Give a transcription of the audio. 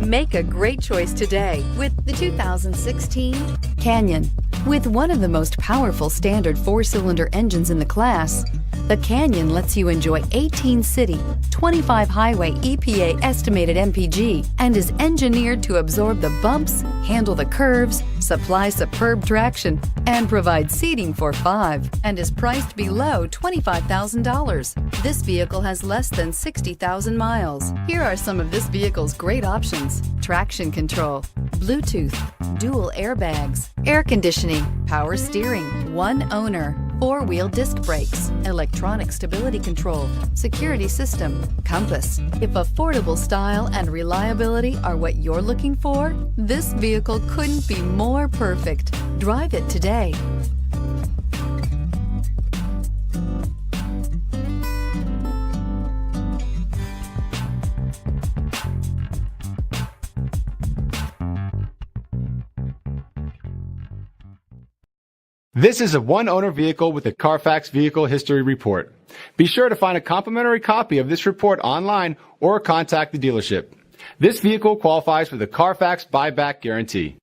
Make a great choice today with the 2016 Canyon. With one of the most powerful standard 4-cylinder engines in the class, the Canyon lets you enjoy 18 city, 25 highway EPA estimated MPG and is engineered to absorb the bumps, handle the curves, supply superb traction, and provide seating for 5, and is priced below $25,000. This vehicle has less than 60,000 miles. Here are some of this vehicle's great options: traction control, Bluetooth, dual airbags, air conditioning, power steering, one owner, 4-wheel disc brakes, electronic stability control, security system, compass. If affordable style and reliability are what you're looking for, this vehicle couldn't be more perfect. Drive it today. This is a one-owner vehicle with a Carfax Vehicle History Report. Be sure to find a complimentary copy of this report online or contact the dealership. This vehicle qualifies for the Carfax Buyback Guarantee.